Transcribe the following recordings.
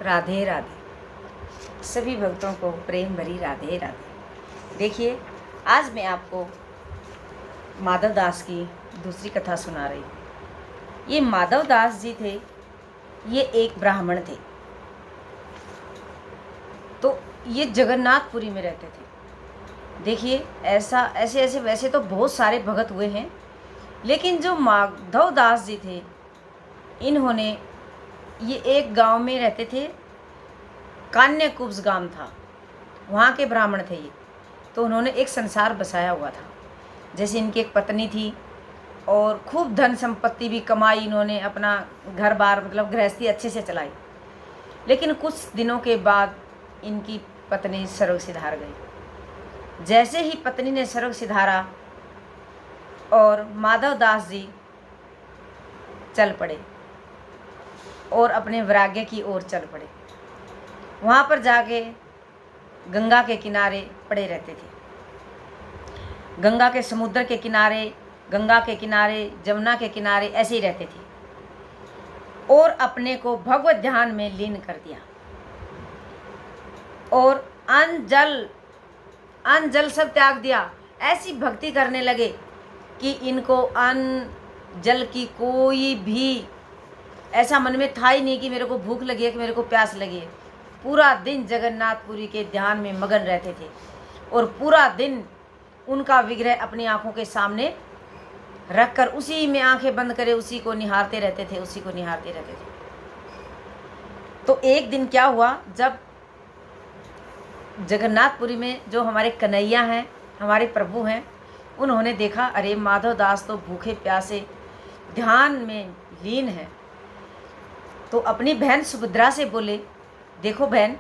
राधे राधे। सभी भक्तों को प्रेम भरी राधे राधे। देखिए, आज मैं आपको माधव दास की दूसरी कथा सुना रही हूँ। ये माधव दास जी थे, ये एक ब्राह्मण थे। तो ये जगन्नाथपुरी में रहते थे। देखिए, ऐसे वैसे तो बहुत सारे भगत हुए हैं, लेकिन जो माधव दास जी थे, इन्होंने ये एक गांव में रहते थे। कान्यकुब्ज गांव था, वहाँ के ब्राह्मण थे ये। तो उन्होंने एक संसार बसाया हुआ था। जैसे इनकी एक पत्नी थी और खूब धन संपत्ति भी कमाई इन्होंने, अपना घर बार मतलब गृहस्थी अच्छे से चलाई। लेकिन कुछ दिनों के बाद इनकी पत्नी स्वर्ग सिधार गई। जैसे ही पत्नी ने स्वर्ग सिधारा और माधव दास जी चल पड़े और अपने वैराग्य की ओर चल पड़े। वहाँ पर जाके गंगा के किनारे पड़े रहते थे। गंगा के समुद्र के किनारे, गंगा के किनारे, जमुना के किनारे ऐसे ही रहते थे और अपने को भगवत ध्यान में लीन कर दिया। और अन्न जल सब त्याग दिया। ऐसी भक्ति करने लगे कि इनको अन्न जल की कोई भी ऐसा मन में था ही नहीं कि मेरे को भूख लगी है, कि मेरे को प्यास लगी है। पूरा दिन जगन्नाथपुरी के ध्यान में मगन रहते थे और पूरा दिन उनका विग्रह अपनी आंखों के सामने रखकर उसी में आंखें बंद करे उसी को निहारते रहते थे, उसी को निहारते रहते थे। तो एक दिन क्या हुआ, जब जगन्नाथपुरी में जो हमारे कन्हैया हैं, हमारे प्रभु हैं, उन्होंने देखा अरे माधव दास तो भूखे प्यासे ध्यान में लीन है। तो अपनी बहन सुभद्रा से बोले, देखो बहन,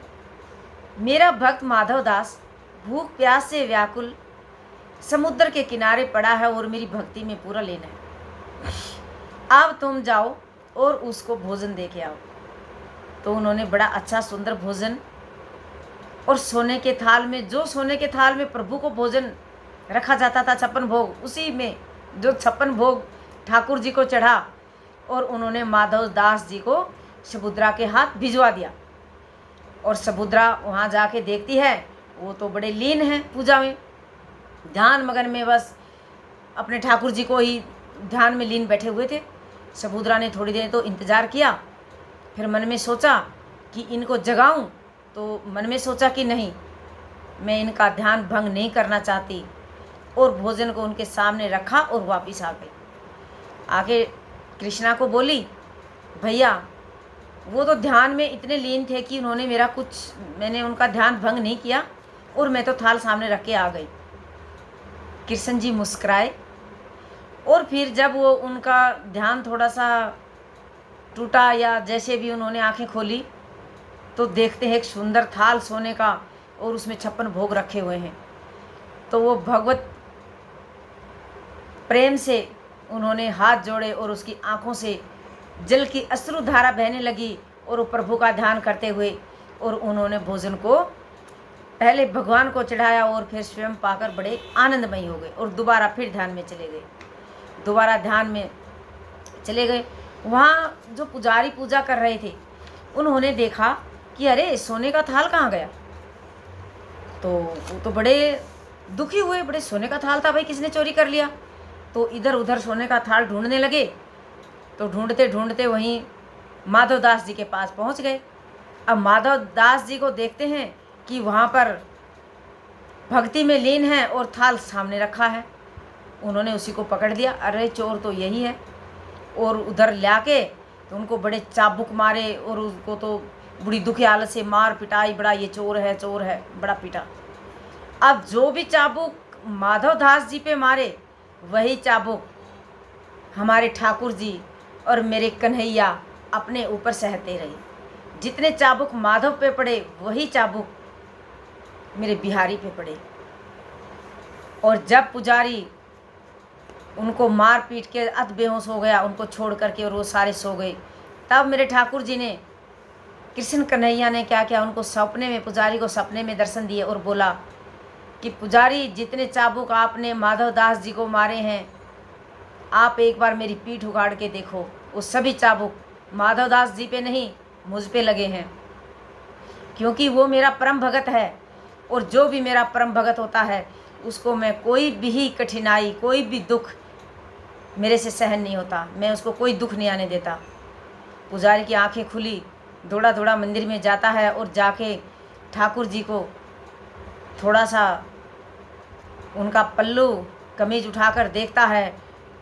मेरा भक्त माधव दास भूख प्यास से व्याकुल समुद्र के किनारे पड़ा है और मेरी भक्ति में पूरा लीन है। अब तुम जाओ और उसको भोजन दे के आओ। तो उन्होंने बड़ा अच्छा सुंदर भोजन और सोने के थाल में, जो सोने के थाल में प्रभु को भोजन रखा जाता था 56 भोग, उसी में जो 56 भोग ठाकुर जी को चढ़ा और उन्होंने माधव दास जी को सुभद्रा के हाथ भिजवा दिया। और सुभद्रा वहाँ जाके देखती है, वो तो बड़े लीन हैं पूजा में, ध्यान मगन में, बस अपने ठाकुर जी को ही ध्यान में लीन बैठे हुए थे। सुभद्रा ने थोड़ी देर तो इंतज़ार किया, फिर मन में सोचा कि इनको जगाऊं। तो मन में सोचा कि नहीं, मैं इनका ध्यान भंग नहीं करना चाहती, और भोजन को उनके सामने रखा और वापस आ गई। आके कृष्णा को बोली, भैया वो तो ध्यान में इतने लीन थे कि मैंने उनका ध्यान भंग नहीं किया और मैं तो थाल सामने रख के आ गई। कृष्ण जी मुस्कुराए और फिर जब वो उनका ध्यान थोड़ा सा टूटा या जैसे भी उन्होंने आंखें खोली, तो देखते हैं एक सुंदर थाल सोने का और उसमें 56 भोग रखे हुए हैं। तो वो भगवत प्रेम से उन्होंने हाथ जोड़े और उसकी आंखों से जल की अश्रु धारा बहने लगी और वो प्रभु का ध्यान करते हुए, और उन्होंने भोजन को पहले भगवान को चढ़ाया और फिर स्वयं पाकर बड़े आनंदमयी हो गए और दोबारा फिर ध्यान में चले गए। दोबारा ध्यान में चले गए। वहाँ जो पुजारी पूजा कर रहे थे, उन्होंने देखा कि अरे सोने का थाल कहाँ गया। तो वो तो बड़े दुखी हुए, बड़े सोने का थाल था भाई, किसने चोरी कर लिया। तो इधर उधर सोने का थाल ढूंढने लगे। तो ढूंढते ढूंढते वहीं माधव दास जी के पास पहुंच गए। अब माधव दास जी को देखते हैं कि वहाँ पर भक्ति में लीन है और थाल सामने रखा है। उन्होंने उसी को पकड़ लिया, अरे चोर तो यही है, और उधर ला के तो उनको बड़े चाबुक मारे और उसको तो बड़ी दुखी हालत से मार पिटाई, बड़ा ये चोर है, बड़ा पीटा। अब जो भी चाबुक माधव दास जी पे मारे, वही चाबुक हमारे ठाकुर जी और मेरे कन्हैया अपने ऊपर सहते रहे। जितने चाबुक माधव पे पड़े, वही चाबुक मेरे बिहारी पे पड़े। और जब पुजारी उनको मार पीट के अध बेहोश हो गया, उनको छोड़ करके, और वो सारे सो गए, तब मेरे ठाकुर जी ने, कृष्ण कन्हैया ने क्या किया, उनको सपने में, पुजारी को सपने में दर्शन दिए और बोला कि पुजारी, जितने चाबुक आपने माधव दास जी को मारे हैं, आप एक बार मेरी पीठ उगाड़ के देखो, वो सभी चाबुक माधव दास जी पे नहीं, मुझ पे लगे हैं। क्योंकि वो मेरा परम भगत है, और जो भी मेरा परम भगत होता है उसको मैं कोई भी कठिनाई, कोई भी दुख मेरे से सहन नहीं होता, मैं उसको कोई दुख नहीं आने देता। पुजारी की आंखें खुली, दौड़ा दौड़ा मंदिर में जाता है और जाके ठाकुर जी को थोड़ा सा उनका पल्लू कमीज उठाकर देखता है,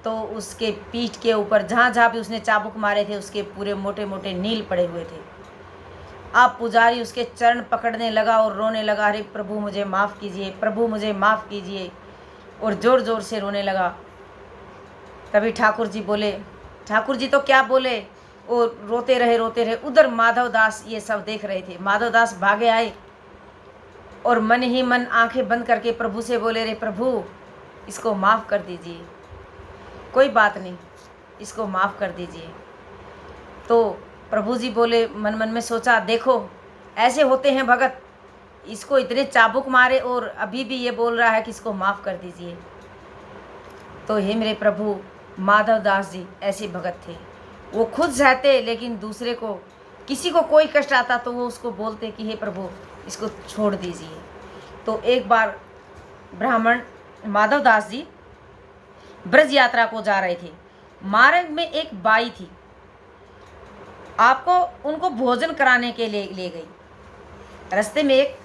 तो उसके पीठ के ऊपर जहाँ जहाँ भी उसने चाबुक मारे थे उसके पूरे मोटे मोटे नील पड़े हुए थे। अब पुजारी उसके चरण पकड़ने लगा और रोने लगा, अरे प्रभु मुझे माफ़ कीजिए, प्रभु मुझे माफ़ कीजिए, और ज़ोर ज़ोर से रोने लगा। तभी ठाकुर जी बोले, ठाकुर जी तो क्या बोले, वो रोते रहे। उधर माधव दास ये सब देख रहे थे। माधव दास भागे आए और मन ही मन आंखें बंद करके प्रभु से बोले, रे प्रभु इसको माफ़ कर दीजिए, कोई बात नहीं, इसको माफ़ कर दीजिए। तो प्रभु जी बोले, मन मन में सोचा, देखो ऐसे होते हैं भगत, इसको इतने चाबुक मारे और अभी भी ये बोल रहा है कि इसको माफ़ कर दीजिए। तो हे मेरे प्रभु, माधव दास जी ऐसे भगत थे, वो खुद सहते लेकिन दूसरे को, किसी को कोई कष्ट आता तो वो उसको बोलते कि हे प्रभु इसको छोड़ दीजिए। तो एक बार ब्राह्मण माधव दास जी ब्रज यात्रा को जा रहे थे, मार्ग में एक बाई थी, आपको उनको भोजन कराने के लिए ले गई। रास्ते में एक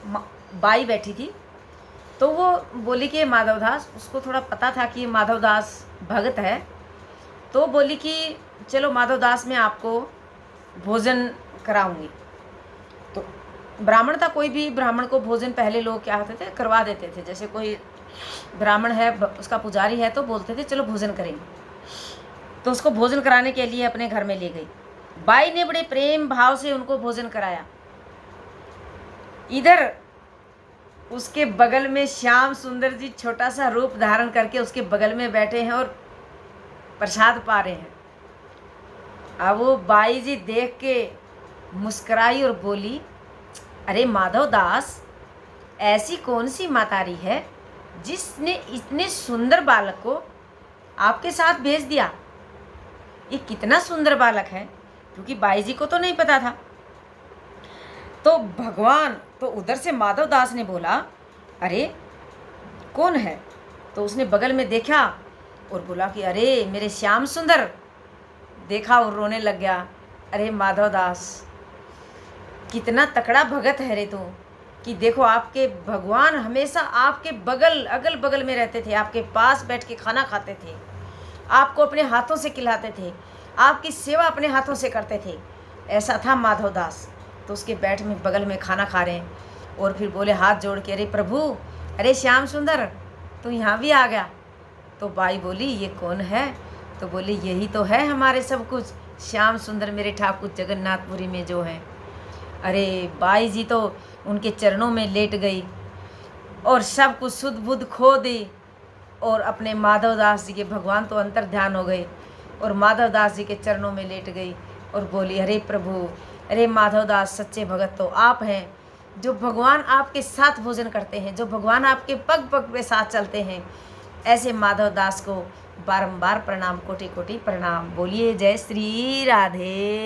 बाई बैठी थी, तो वो बोली कि माधव दास, उसको थोड़ा पता था कि माधव दास भगत है, तो बोली कि चलो माधव दास मैं आपको भोजन कराऊंगी। तो ब्राह्मण था, कोई भी ब्राह्मण को भोजन पहले लोग क्या होते थे, करवा देते थे। जैसे कोई ब्राह्मण है, उसका पुजारी है, तो बोलते थे चलो भोजन करेंगे। तो उसको भोजन कराने के लिए अपने घर में ले गई। बाई ने बड़े प्रेम भाव से उनको भोजन कराया। इधर उसके बगल में श्याम सुंदर जी छोटा सा रूप धारण करके उसके बगल में बैठे हैं और प्रसाद पा रहे हैं। अब वो बाई जी देख के मुस्कुराई और बोली, अरे माधव दास, ऐसी कौन सी मातारी है जिसने इतने सुंदर बालक को आपके साथ भेज दिया? ये कितना सुंदर बालक है, क्योंकि बाई जी को तो नहीं पता था। तो भगवान, तो उधर से माधव दास ने बोला, अरे कौन है? तो उसने बगल में देखा और बोला कि अरे मेरे श्याम सुंदर। देखा और रोने लग गया, अरे माधव दास कितना तकड़ा भगत है रे तू, कि देखो आपके भगवान हमेशा आपके बगल अगल बगल में रहते थे, आपके पास बैठ के खाना खाते थे, आपको अपने हाथों से खिलाते थे, आपकी सेवा अपने हाथों से करते थे। ऐसा था माधव दास। तो उसके बैठ में बगल में खाना खा रहे हैं और फिर बोले हाथ जोड़ के, अरे प्रभु, अरे श्याम सुंदर तू यहाँ भी आ गया। तो बाई बोली, ये कौन है? तो बोली, यही तो है हमारे सब कुछ, श्याम सुंदर मेरे ठाकुर जगन्नाथपुरी में जो हैं। अरे बाई जी तो उनके चरणों में लेट गई और सब कुछ सुध बुध खो दी, और अपने माधव दास जी के, भगवान तो अंतर ध्यान हो गए, और माधव दास जी के चरणों में लेट गई और बोली, अरे प्रभु, अरे माधव दास, सच्चे भगत तो आप हैं, जो भगवान आपके साथ भोजन करते हैं, जो भगवान आपके पग पग पे साथ चलते हैं। ऐसे माधव दास को बारंबार प्रणाम, कोटि कोटि प्रणाम। बोलिए जय श्री राधे।